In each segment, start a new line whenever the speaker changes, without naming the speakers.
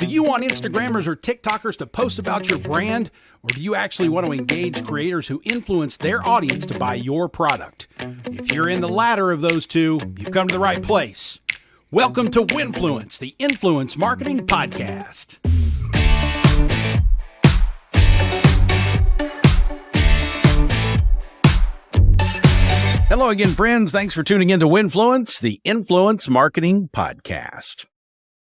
Do you want Instagrammers or TikTokers to post about your brand? Or do you actually want to engage creators who influence their audience to buy your product? If you're in the latter of those two, you've come to the right place. Welcome to Winfluence, the Influence Marketing Podcast. Hello again, friends. Thanks for tuning in to Winfluence, the Influence Marketing Podcast.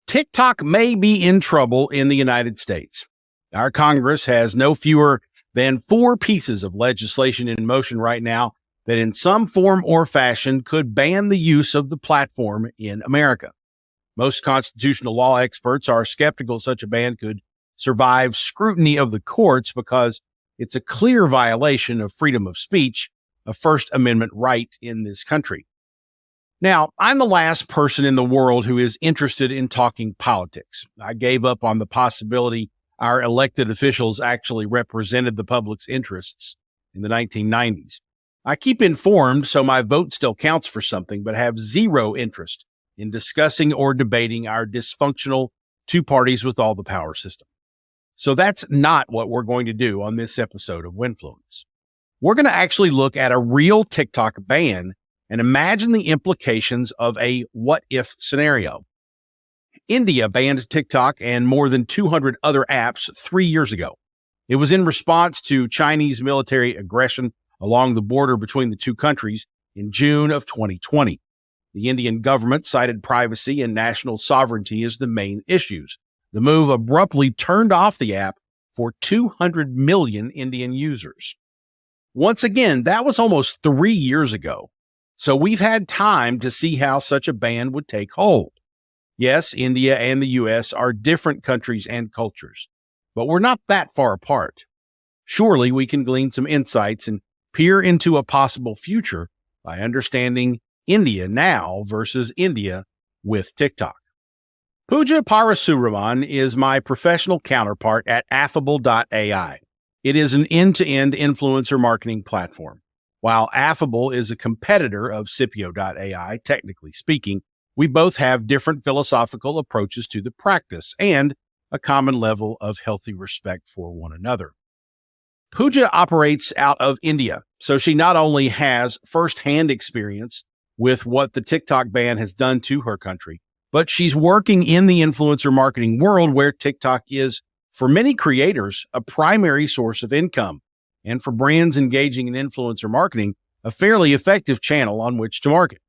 TikTok may be in trouble in the United States. Our Congress has no fewer than 4 pieces of legislation in motion right now that in some form or fashion could ban the use of the platform in America. Most constitutional law experts are skeptical such a ban could survive scrutiny of the courts because it's a clear violation of freedom of speech, a First Amendment right in this country. Now, I'm the last person in the world who is interested in talking politics. I gave up on the possibility our elected officials actually represented the public's interests in the 1990s. I keep informed, so my vote still counts for something, but have zero interest in discussing or debating our dysfunctional 2 parties with all the power system. So that's not what we're going to do on this episode of Winfluence. We're going to actually look at a real TikTok ban and imagine the implications of a what-if scenario. India banned TikTok and more than 200 other apps 3 years ago. It was in response to Chinese military aggression along the border between the 2 countries in June of 2020. The Indian government cited privacy and national sovereignty as the main issues. The move abruptly turned off the app for 200 million Indian users. Once again, that was almost 3 years ago. So we've had time to see how such a ban would take hold. Yes, India and the U.S. are different countries and cultures, but we're not that far apart. Surely we can glean some insights and peer into a possible future by understanding India now versus India with TikTok. Pooja ParasuRaman is my professional counterpart at Affable.ai. It is an end-to-end influencer marketing platform. While Affable is a competitor of CIPIO.ai, technically speaking, we both have different philosophical approaches to the practice and a common level of healthy respect for one another. Pooja operates out of India, so she not only has firsthand experience with what the TikTok ban has done to her country, but she's working in the influencer marketing world where TikTok is, for many creators, a primary source of income, and for brands engaging in influencer marketing, a fairly effective channel on which to market.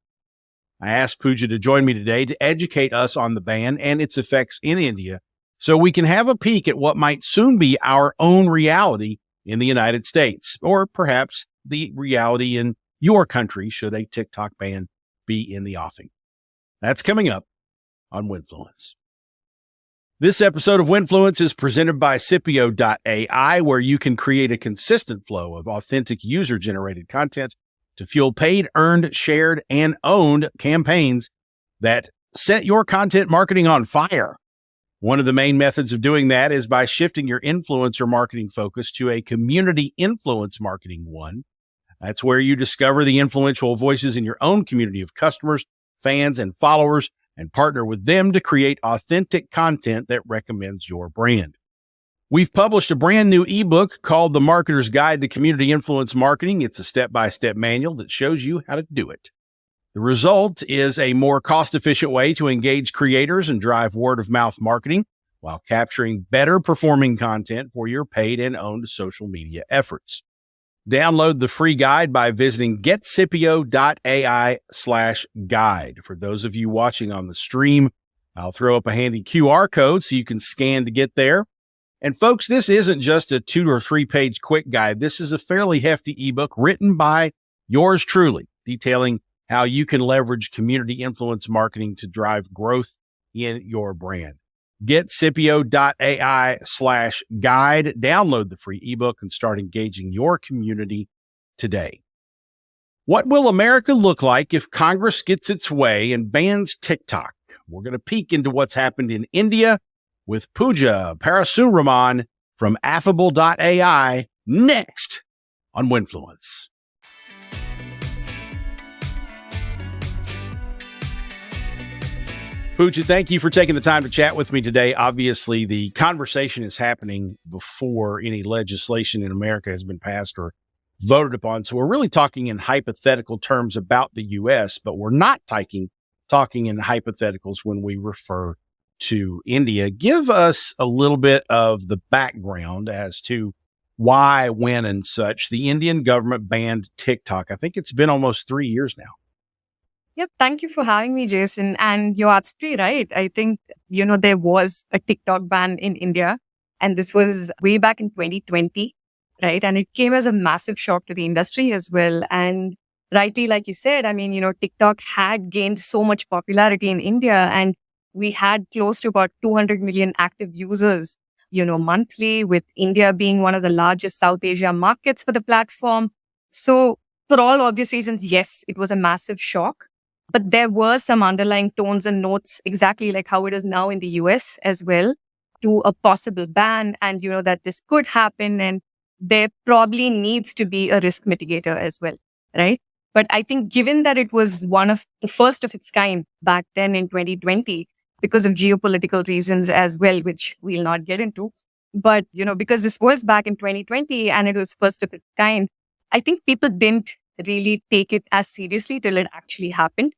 I asked Pooja to join me today to educate us on the ban and its effects in India so we can have a peek at what might soon be our own reality in the United States, or perhaps the reality in your country should a TikTok ban be in the offing. That's coming up on Winfluence. This episode of Winfluence is presented by CIPIO.ai, where you can create a consistent flow of authentic user-generated content to fuel paid, earned, shared, and owned campaigns that set your content marketing on fire. One of the main methods of doing that is by shifting your influencer marketing focus to a community influence marketing one. That's where you discover the influential voices in your own community of customers, fans, and followers, and partner with them to create authentic content that recommends your brand. We've published a brand new ebook called The Marketer's Guide to Community Influence Marketing. It's a step-by-step manual that shows you how to do it. The result is a more cost-efficient way to engage creators and drive word-of-mouth marketing while capturing better performing content for your paid and owned social media efforts. Download the free guide by visiting getcipio.ai/guide. For those of you watching on the stream, I'll throw up a handy QR code so you can scan to get there. And folks, this isn't just a 2 or 3 page quick guide. This is a fairly hefty ebook written by yours truly, detailing how you can leverage community influence marketing to drive growth in your brand. GetCipio.ai/guide. Download the free ebook and start engaging your community today. What will America look like if Congress gets its way and bans TikTok? We're going to peek into what's happened in India with Pooja ParasuRaman from Affable.ai next on Winfluence. Pooja, thank you for taking the time to chat with me today. Obviously, the conversation is happening before any legislation in America has been passed or voted upon. So we're really talking in hypothetical terms about the U.S., but we're not talking in hypotheticals when we refer to India. Give us a little bit of the background as to why, when, and such the Indian government banned TikTok. I think it's been almost 3 years now.
Yep. Thank you for having me, Jason. And you're absolutely right. I think, there was a TikTok ban in India, and this was way back in 2020, right? And it came as a massive shock to the industry as well. And rightly, like you said, I mean, TikTok had gained so much popularity in India, and we had close to about 200 million active users, monthly, with India being one of the largest South Asia markets for the platform. So for all obvious reasons, yes, it was a massive shock. But there were some underlying tones and notes, exactly like how it is now in the US as well, to a possible ban, and, that this could happen. And there probably needs to be a risk mitigator as well, right? But I think given that it was one of the first of its kind back then in 2020, because of geopolitical reasons as well, which we'll not get into, but, because this was back in 2020 and it was first of its kind, I think people didn't really take it as seriously till it actually happened.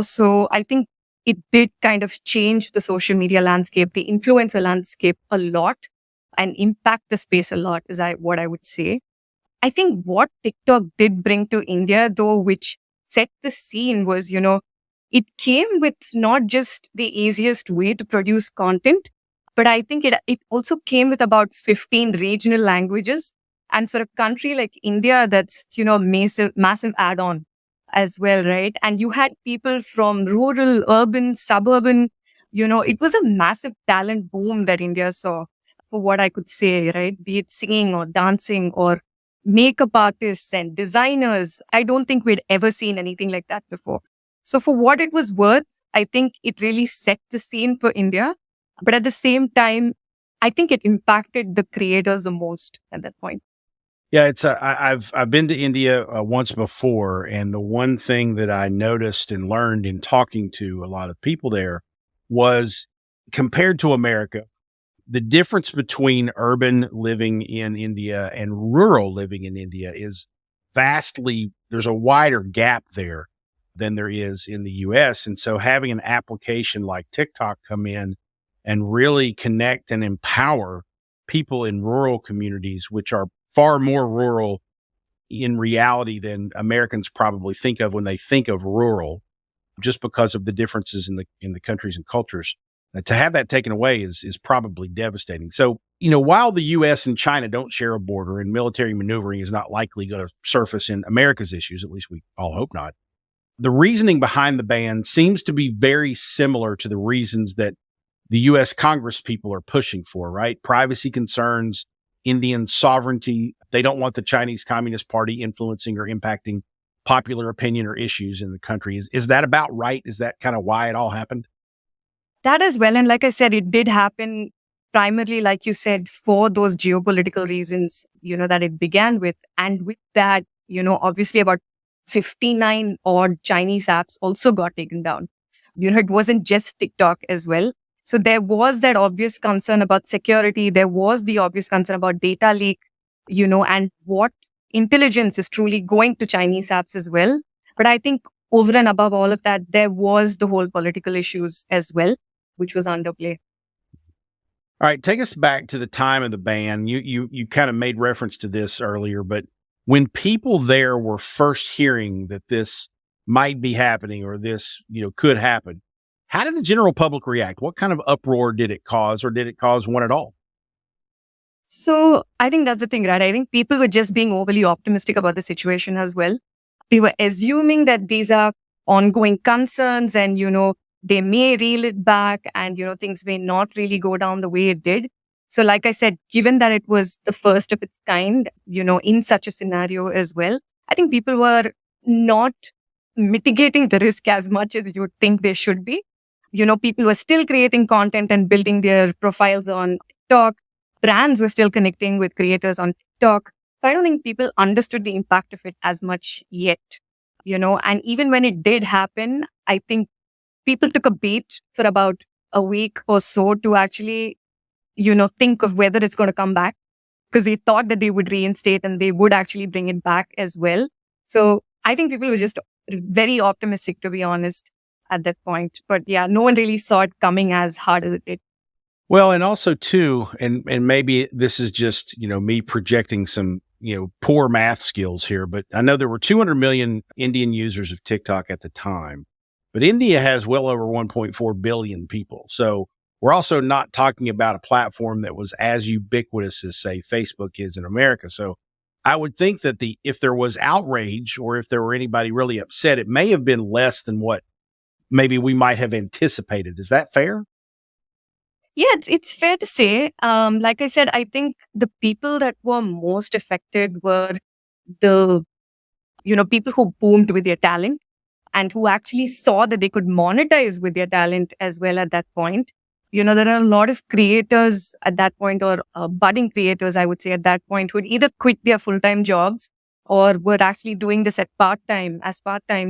So I think it did kind of change the social media landscape, the influencer landscape a lot, and impact the space a lot, is what I would say. I think what TikTok did bring to India, though, which set the scene, was, it came with not just the easiest way to produce content, but I think it also came with about 15 regional languages. And for a country like India, that's, massive add-on as well, right? And you had people from rural, urban, suburban, it was a massive talent boom that India saw, for what I could say, right? Be it singing or dancing or makeup artists and designers. I don't think we'd ever seen anything like that before. So for what it was worth, I think it really set the scene for India. But at the same time, I think it impacted the creators the most at that point.
Yeah, I've been to India once before, and the one thing that I noticed and learned in talking to a lot of people there was, compared to America, the difference between urban living in India and rural living in India is vastly, there's a wider gap there than there is in the US. And so having an application like TikTok come in and really connect and empower people in rural communities, which are far more rural in reality than Americans probably think of when they think of rural, just because of the differences in the countries and cultures. To have that taken away is probably devastating. So, while the U.S. and China don't share a border and military maneuvering is not likely going to surface in America's issues, at least we all hope not, the reasoning behind the ban seems to be very similar to the reasons that the U.S. Congress people are pushing for, right? Privacy concerns, Indian sovereignty. They don't want the Chinese Communist Party influencing or impacting popular opinion or issues in the country. Is that about right? Is that kind of why it all happened?
That as well. And like I said, it did happen primarily, like you said, for those geopolitical reasons, that it began with. And with that, obviously about 59 odd Chinese apps also got taken down. It wasn't just TikTok as well. So there was that obvious concern about security. There was the obvious concern about data leak, and what intelligence is truly going to Chinese apps as well. But I think over and above all of that, there was the whole political issues as well, which was underplay.
All right, take us back to the time of the ban. You kind of made reference to this earlier, but when people there were first hearing that this might be happening or this, could happen, how did the general public react? What kind of uproar did it cause, or did it cause one at all?
So I think that's the thing, right? I think people were just being overly optimistic about the situation as well. They were assuming that these are ongoing concerns and, they may reel it back and, things may not really go down the way it did. So like I said, given that it was the first of its kind, in such a scenario as well, I think people were not mitigating the risk as much as you would think they should be. People were still creating content and building their profiles on TikTok. Brands were still connecting with creators on TikTok. So I don't think people understood the impact of it as much yet, and even when it did happen, I think people took a beat for about a week or so to actually, think of whether it's going to come back, because they thought that they would reinstate and they would actually bring it back as well. So I think people were just very optimistic, to be honest, at that point. But yeah, no one really saw it coming as hard as it did.
Well, and also too, and maybe this is just, me projecting some, poor math skills here, but I know there were 200 million Indian users of TikTok at the time, but India has well over 1.4 billion people. So we're also not talking about a platform that was as ubiquitous as, say, Facebook is in America. So I would think that if there was outrage or if there were anybody really upset, it may have been less than what maybe we might have anticipated. Is that fair?
Yeah, it's fair to say. Like I said, I think the people that were most affected were the, people who boomed with their talent and who actually saw that they could monetize with their talent as well at that point. There are a lot of creators at that point, or budding creators, I would say, at that point, who would either quit their full-time jobs or were actually doing this as part-time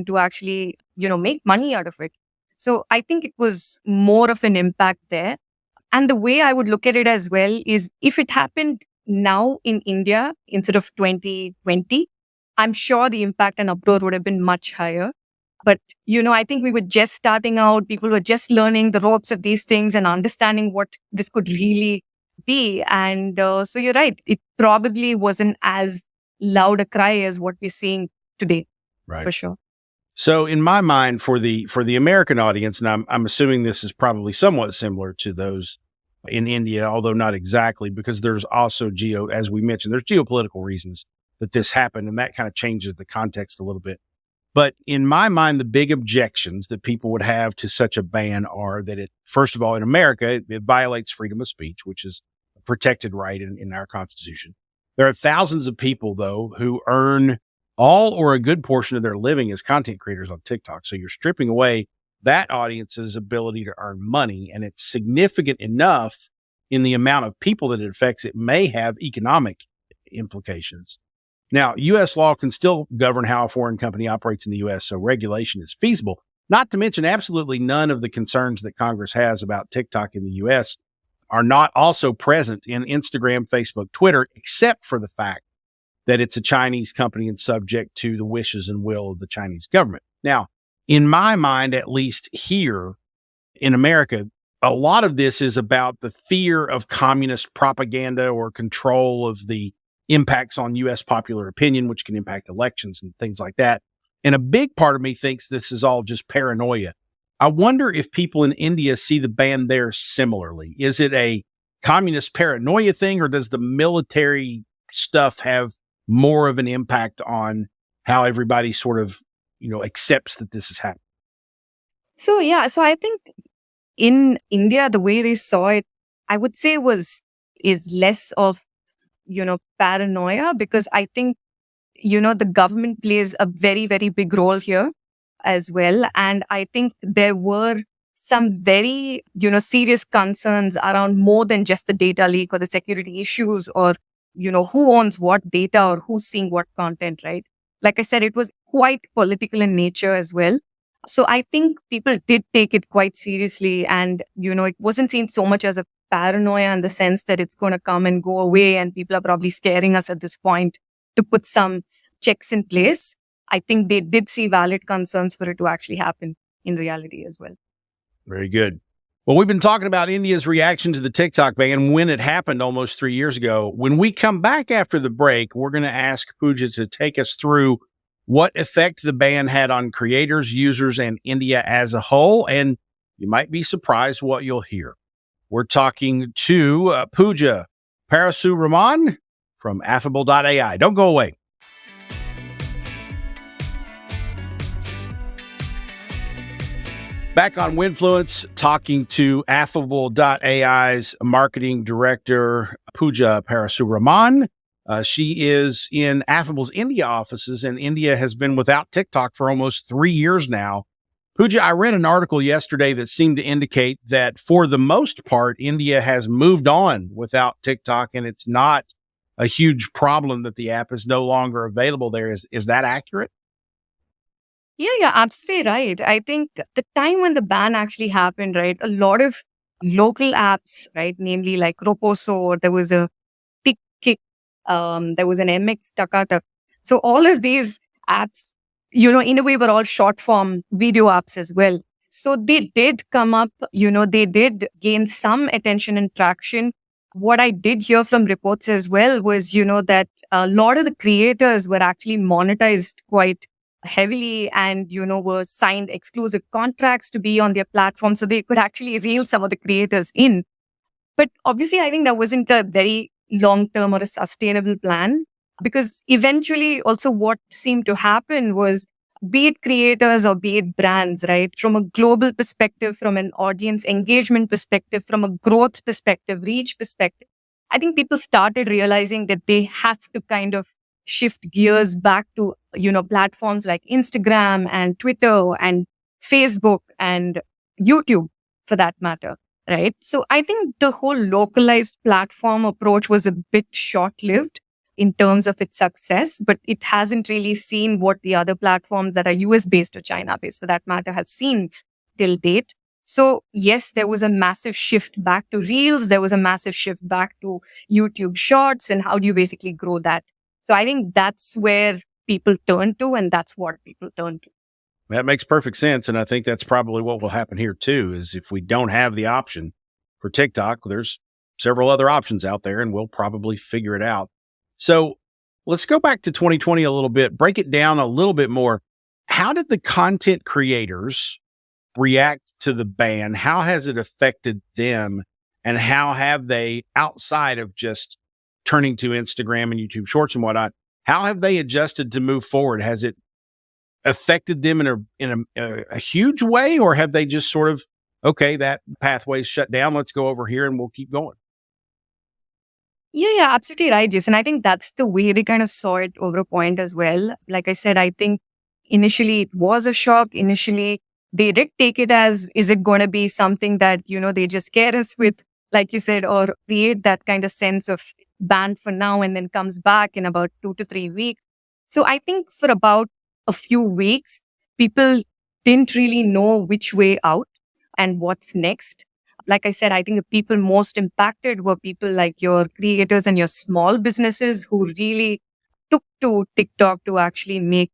to actually, make money out of it. So I think it was more of an impact there. And the way I would look at it as well is, if it happened now in India instead of 2020, I'm sure the impact and uproar would have been much higher. But, I think we were just starting out. People were just learning the ropes of these things and understanding what this could really be. And so you're right. It probably wasn't as loud a cry as what we're seeing today,
Right.
For sure.
So in my mind, for the American audience, and I'm assuming this is probably somewhat similar to those in India, although not exactly, because there's also as we mentioned, there's geopolitical reasons that this happened, and that kind of changes the context a little bit. But in my mind, the big objections that people would have to such a ban are that first of all, in America, it violates freedom of speech, which is a protected right in our Constitution. There are thousands of people, though, who earn all or a good portion of their living as content creators on TikTok. So you're stripping away that audience's ability to earn money, and it's significant enough in the amount of people that it affects. It may have economic implications. Now, U.S. law can still govern how a foreign company operates in the U.S., so regulation is feasible. Not to mention, absolutely none of the concerns that Congress has about TikTok in the U.S. are not also present in Instagram, Facebook, Twitter, except for the fact that it's a Chinese company and subject to the wishes and will of the Chinese government. Now, in my mind, at least here in America, a lot of this is about the fear of communist propaganda or control of the impacts on U.S. popular opinion, which can impact elections and things like that. And a big part of me thinks this is all just paranoia. I wonder if people in India see the ban there similarly. Is it a communist paranoia thing, or does the military stuff have more of an impact on how everybody sort of, accepts that this is happening?
So I think in India, the way they saw it, I would say is less of, paranoia, because I think, the government plays a very, very big role here as well. And I think there were some very, serious concerns around more than just the data leak or the security issues or, who owns what data or who's seeing what content, right? Like I said, it was quite political in nature as well. So I think people did take it quite seriously, and, it wasn't seen so much as a paranoia in the sense that it's going to come and go away and people are probably scaring us at this point to put some checks in place. I think they did see valid concerns for it to actually happen in reality as well.
Very good. Well, we've been talking about India's reaction to the TikTok ban when it happened almost 3 years ago. When we come back after the break, we're going to ask Pooja to take us through what effect the ban had on creators, users, and India as a whole. And you might be surprised what you'll hear. We're talking to Pooja ParasuRaman from Affable.ai. Don't go away. Back on Winfluence, talking to Affable.ai's marketing director, Pooja ParasuRaman. She is in Affable's India offices, and India has been without TikTok for almost 3 years now. Pooja, I read an article yesterday that seemed to indicate that for the most part, India has moved on without TikTok, and it's not a huge problem that the app is no longer available there. Is that accurate?
Yeah, absolutely right. I think the time when the ban actually happened, right, a lot of local apps, right, namely like Roposo, there was a Tick Kick, there was an MX Takatak. So all of these apps, in a way were all short form video apps as well. So they did come up, they did gain some attention and traction. What I did hear from reports as well was, that a lot of the creators were actually monetized quite heavily and, were signed exclusive contracts to be on their platform. So they could actually reel some of the creators in. But obviously, I think that wasn't a very long term or a sustainable plan because eventually, also, what seemed to happen was be it creators or be it brands, right? From a global perspective, from an audience engagement perspective, from a growth perspective, reach perspective, I think people started realizing that they have to kind of shift gears back to, platforms like Instagram and Twitter and Facebook and YouTube for that matter, right? So I think the whole localized platform approach was a bit short lived in terms of its success, but it hasn't really seen what the other platforms that are US based or China based for that matter have seen till date. So yes, there was a massive shift back to Reels. There was a massive shift back to YouTube Shorts and how do you basically grow that? So I think that's where people turn to and that's what people turn to.
That makes perfect sense. And I think that's probably what will happen here too, is if we don't have the option for TikTok, there's several other options out there and we'll probably figure it out. So let's go back to 2020 a little bit, break it down a little bit more. How did the content creators react to the ban? How has it affected them? And how have they, outside of just turning to Instagram and YouTube Shorts and whatnot, how have they adjusted to move forward? Has it affected them in a huge way, or have they just sort of, okay, that pathway's shut down, let's go over here and we'll keep going?
Yeah, absolutely right, Jason. I think that's the way they kind of saw it over a point as well. Like I said, I think initially it was a shock. Initially, they did take it as, is it going to be something that, they just scare us with, like you said, or create that kind of sense of ban for now and then comes back in about 2 to 3 weeks. So I think for about a few weeks, people didn't really know which way out and what's next. Like I said, I think the people most impacted were people like your creators and your small businesses who really took to TikTok to actually make,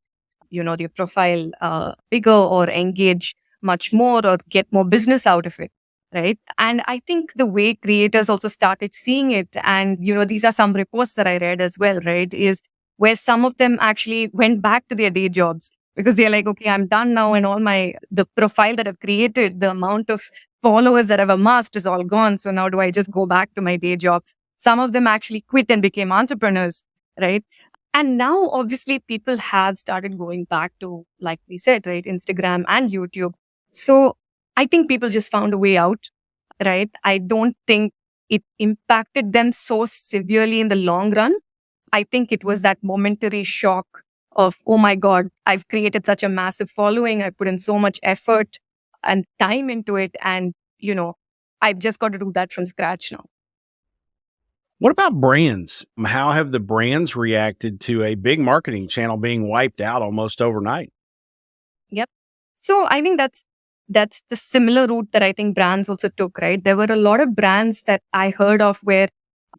their profile bigger or engage much more or get more business out of it. Right. And I think the way creators also started seeing it, and, these are some reports that I read as well, right, is where some of them actually went back to their day jobs because they're like, okay, I'm done now. And the profile that I've created, the amount of followers that I've amassed is all gone. So now do I just go back to my day job? Some of them actually quit and became entrepreneurs, right? And now obviously people have started going back to, like we said, right, Instagram and YouTube. So I think people just found a way out, right? I don't think it impacted them so severely in the long run. I think it was that momentary shock of, oh my God, I've created such a massive following. I put in so much effort and time into it. And, I've just got to do that from scratch now.
What about brands? How have the brands reacted to a big marketing channel being wiped out almost overnight?
Yep. So I think that's the similar route that I think brands also took, right? There were a lot of brands that I heard of where,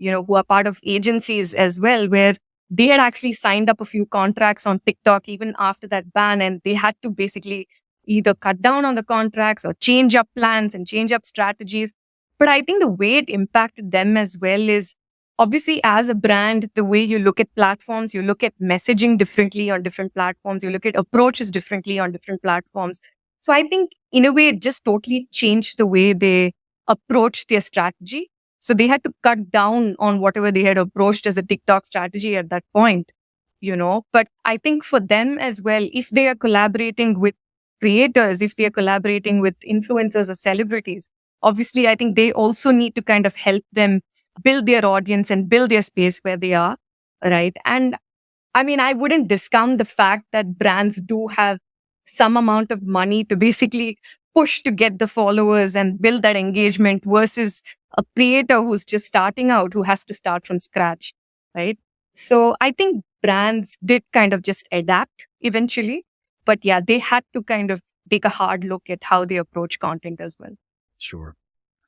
who are part of agencies as well, where they had actually signed up a few contracts on TikTok even after that ban, and they had to basically either cut down on the contracts or change up plans and change up strategies. But I think the way it impacted them as well is obviously as a brand, the way you look at platforms, you look at messaging differently on different platforms, you look at approaches differently on different platforms. So I think in a way, it just totally changed the way they approached their strategy. So they had to cut down on whatever they had approached as a TikTok strategy at that point, But I think for them as well, if they are collaborating with creators, if they are collaborating with influencers or celebrities, obviously, I think they also need to kind of help them build their audience and build their space where they are, right? And I mean, I wouldn't discount the fact that brands do have some amount of money to basically push to get the followers and build that engagement versus a creator who's just starting out, who has to start from scratch, right? So I think brands did kind of just adapt eventually. But yeah, they had to kind of take a hard look at how they approach content as well.
Sure.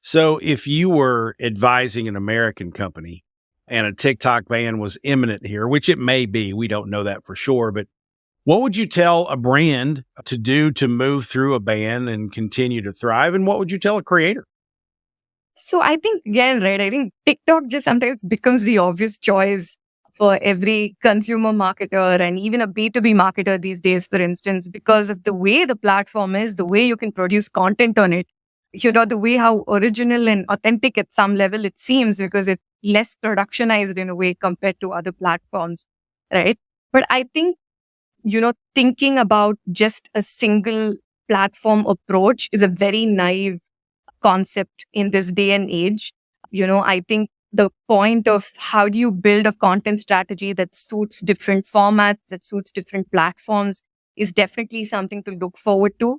So if you were advising an American company and a TikTok ban was imminent here, which it may be, we don't know that for sure, but what would you tell a brand to do to move through a ban and continue to thrive? And what would you tell a creator?
So I think, again, right, I think TikTok just sometimes becomes the obvious choice for every consumer marketer and even a B2B marketer these days, for instance, because of the way the platform is, the way you can produce content on it, the way how original and authentic at some level it seems, because it's less productionized in a way compared to other platforms, right? But I think, thinking about just a single platform approach is a very naive concept in this day and age. I think the point of how do you build a content strategy that suits different formats, that suits different platforms is definitely something to look forward to.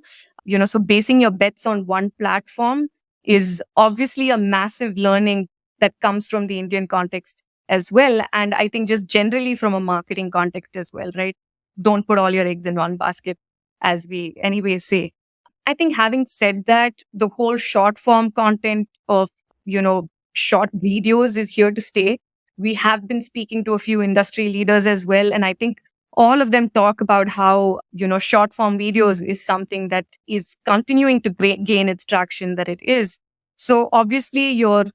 So basing your bets on one platform is obviously a massive learning that comes from the Indian context as well. And I think just generally from a marketing context as well, right? Don't put all your eggs in one basket, as we anyway say. I think having said that, the whole short form content of, short videos is here to stay. We have been speaking to a few industry leaders as well. And I think all of them talk about how, short form videos is something that is continuing to gain its traction that it is. So obviously your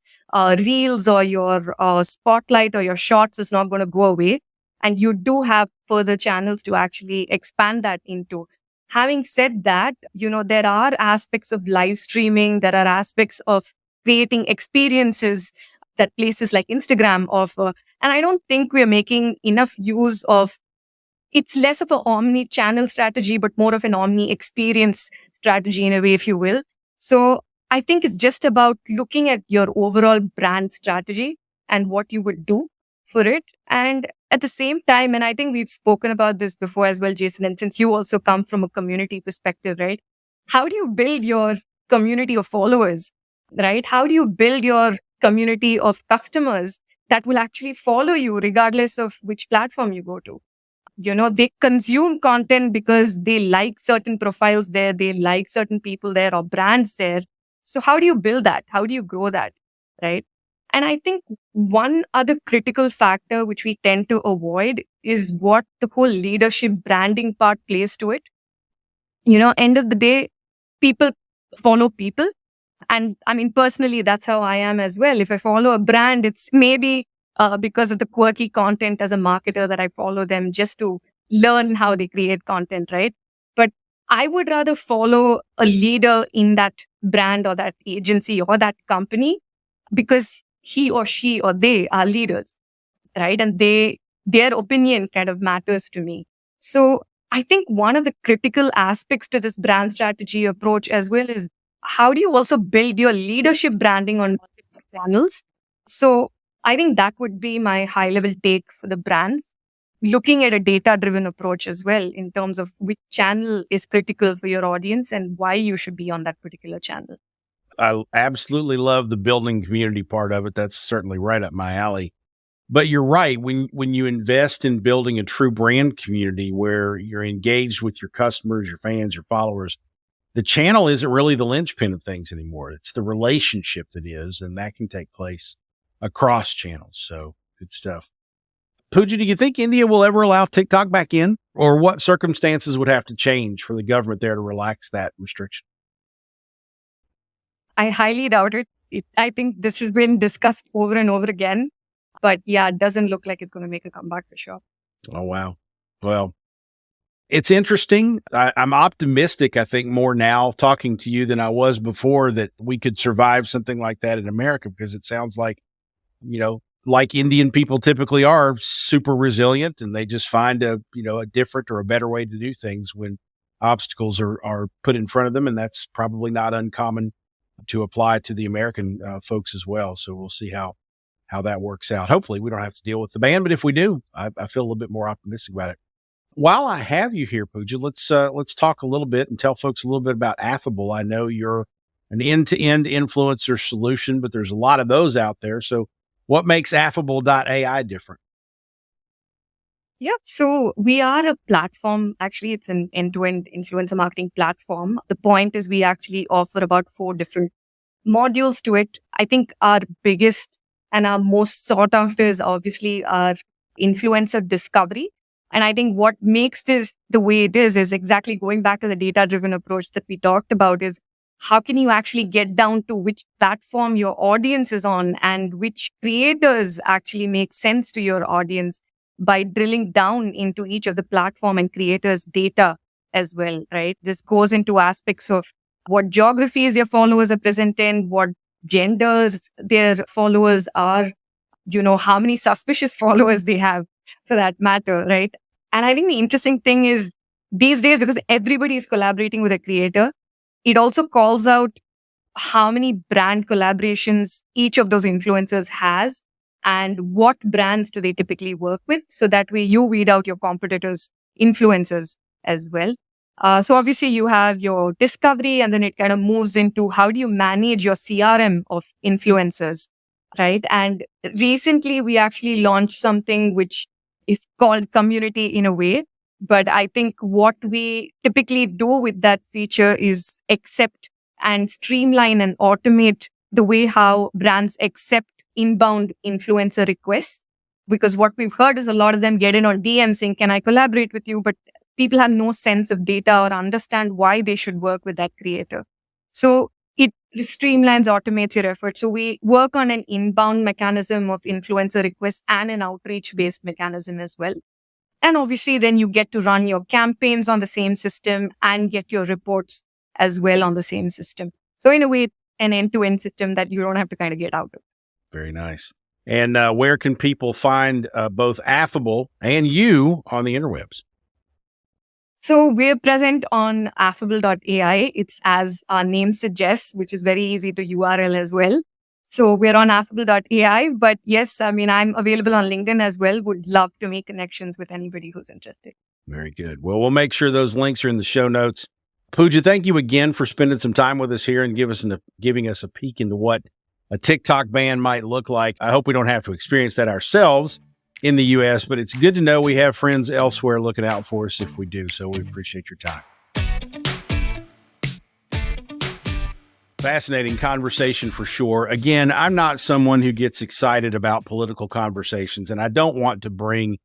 reels or your spotlight or your shorts is not going to go away. And you do have further channels to actually expand that into. Having said that, there are aspects of live streaming, there are aspects of creating experiences that places like Instagram offer. And I don't think we're making enough use of. It's less of an omni-channel strategy, but more of an omni-experience strategy in a way, if you will. So I think it's just about looking at your overall brand strategy and what you would do for it. And at the same time, and I think we've spoken about this before as well, Jason, and since you also come from a community perspective, right? How do you build your community of followers, right? How do you build your community of customers that will actually follow you regardless of which platform you go to? They consume content because they like certain profiles there, they like certain people there or brands there. So how do you build that? How do you grow that? Right. And I think one other critical factor which we tend to avoid is what the whole leadership branding part plays to it. End of the day, people follow people. And I mean, personally, that's how I am as well. If I follow a brand, it's maybe because of the quirky content as a marketer that I follow them just to learn how they create content, right? But I would rather follow a leader in that brand or that agency or that company because he or she or they are leaders, right? And their opinion kind of matters to me. So I think one of the critical aspects to this brand strategy approach as well is how do you also build your leadership branding on multiple channels? So I think that would be my high level take for the brands, looking at a data driven approach as well in terms of which channel is critical for your audience and why you should be on that particular channel.
I absolutely love the building community part of it. That's certainly right up my alley. But you're right. When you invest in building a true brand community where you're engaged with your customers, your fans, your followers, the channel isn't really the linchpin of things anymore. It's the relationship that is, and that can take place across channels. So good stuff. Pooja, do you think India will ever allow TikTok back in, or what circumstances would have to change for the government there to relax that restriction?
I highly doubt it. I think this has been discussed over and over again. But yeah, it doesn't look like it's going to make a comeback for sure.
Oh, wow. Well, it's interesting. I'm optimistic, I think, more now talking to you than I was before that we could survive something like that in America, because it sounds like, like Indian people typically are, super resilient, and they just find a different or a better way to do things when obstacles are put in front of them. And that's probably not uncommon to apply to the American folks as well. So we'll see how that works out. Hopefully we don't have to deal with the ban, but if we do, I feel a little bit more optimistic about it. While I have you here, Pooja, let's talk a little bit and tell folks a little bit about Affable. I know you're an end-to-end influencer solution, but there's a lot of those out there. So what makes Affable.ai different?
Yeah. So we are a platform. Actually, it's an end-to-end influencer marketing platform. The point is we actually offer about 4 different modules to it. I think our biggest and our most sought after is obviously our influencer discovery. And I think what makes this the way it is exactly going back to the data-driven approach that we talked about is how can you actually get down to which platform your audience is on and which creators actually make sense to your audience by drilling down into each of the platform and creators' data as well, right? This goes into aspects of what geographies their followers are present in, what genders their followers are, how many suspicious followers they have for that matter, right? And I think the interesting thing is these days, because everybody is collaborating with a creator, it also calls out how many brand collaborations each of those influencers has and what brands do they typically work with. So that way you weed out your competitors' influencers as well. So obviously you have your discovery and then it kind of moves into how do you manage your CRM of influencers, right? And recently we actually launched something which is called Community in a Way. But I think what we typically do with that feature is accept and streamline and automate the way how brands accept inbound influencer requests. Because what we've heard is a lot of them get in on DM saying, can I collaborate with you? But people have no sense of data or understand why they should work with that creator. So it streamlines, automates your effort. So we work on an inbound mechanism of influencer requests and an outreach-based mechanism as well. And obviously, then you get to run your campaigns on the same system and get your reports as well on the same system. So in a way, an end-to-end system that you don't have to kind of get out of.
Very nice. And where can people find both Affable and you on the interwebs?
So we're present on Affable.ai. It's as our name suggests, which is very easy to URL as well. So we're on Affable.ai. But yes, I'm available on LinkedIn as well. Would love to make connections with anybody who's interested.
Very good. Well, we'll make sure those links are in the show notes. Pooja, thank you again for spending some time with us here and giving us a peek into what a TikTok ban might look like. I hope we don't have to experience that ourselves in the U.S., but it's good to know we have friends elsewhere looking out for us if we do. So we appreciate your time. Fascinating conversation for sure. Again, I'm not someone who gets excited about political conversations, and I don't want to bring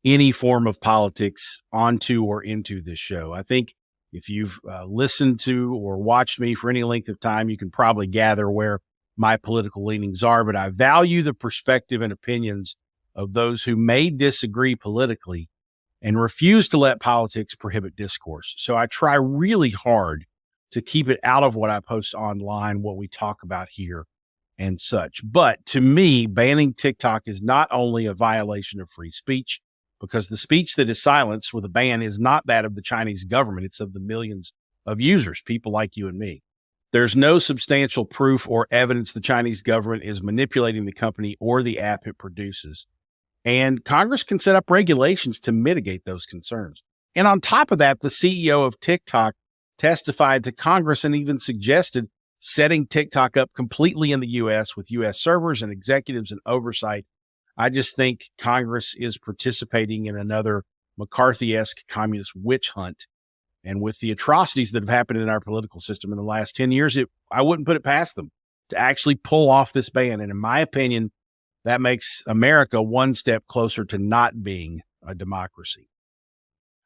any form of politics onto or into this show. I think if you've listened to or watched me for any length of time, you can probably gather where my political leanings are, but I value the perspective and opinions of those who may disagree politically and refuse to let politics prohibit discourse. So I try really hard to keep it out of what I post online, what we talk about here and such. But to me, banning TikTok is not only a violation of free speech, because the speech that is silenced with a ban is not that of the Chinese government. It's of the millions of users, people like you and me. There's no substantial proof or evidence the Chinese government is manipulating the company or the app it produces. And Congress can set up regulations to mitigate those concerns. And on top of that, the CEO of TikTok testified to Congress and even suggested setting TikTok up completely in the U.S. with U.S. servers and executives and oversight. I just think Congress is participating in another McCarthy-esque communist witch hunt. And with the atrocities that have happened in our political system in the last 10 years, I wouldn't put it past them to actually pull off this ban. And in my opinion, that makes America one step closer to not being a democracy.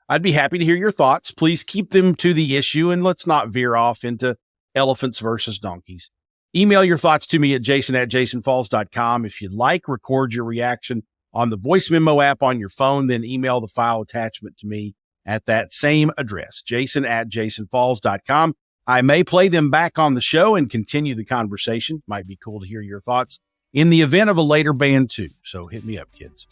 I'd be happy to hear your thoughts. Please keep them to the issue and let's not veer off into elephants versus donkeys. Email your thoughts to me at jason@jasonfalls.com. If you'd like, record your reaction on the voice memo app on your phone, then email the file attachment to me at that same address, jason@jasonfalls.com. I may play them back on the show and continue the conversation. Might be cool to hear your thoughts in the event of a later ban too. So hit me up, kids.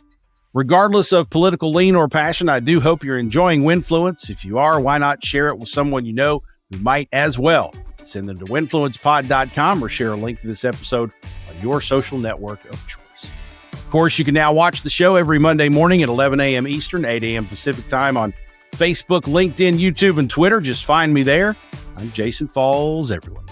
Regardless of political lean or passion, I do hope you're enjoying Winfluence. If you are, why not share it with someone you know who might as well? Send them to winfluencepod.com or share a link to this episode on your social network of choice. Of course, you can now watch the show every Monday morning at 11 a.m. Eastern, 8 a.m. Pacific time on Facebook, LinkedIn, YouTube, and Twitter. Just find me there. I'm Jason Falls, everyone.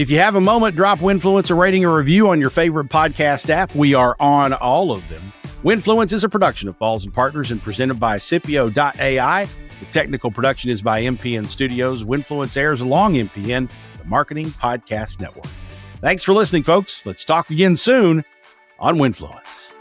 If you have a moment, drop Winfluence a rating or review on your favorite podcast app. We are on all of them. Winfluence is a production of Falls and Partners and presented by CIPIO.ai. The technical production is by MPN Studios. Winfluence airs along MPN, the Marketing Podcast Network. Thanks for listening, folks. Let's talk again soon on Winfluence.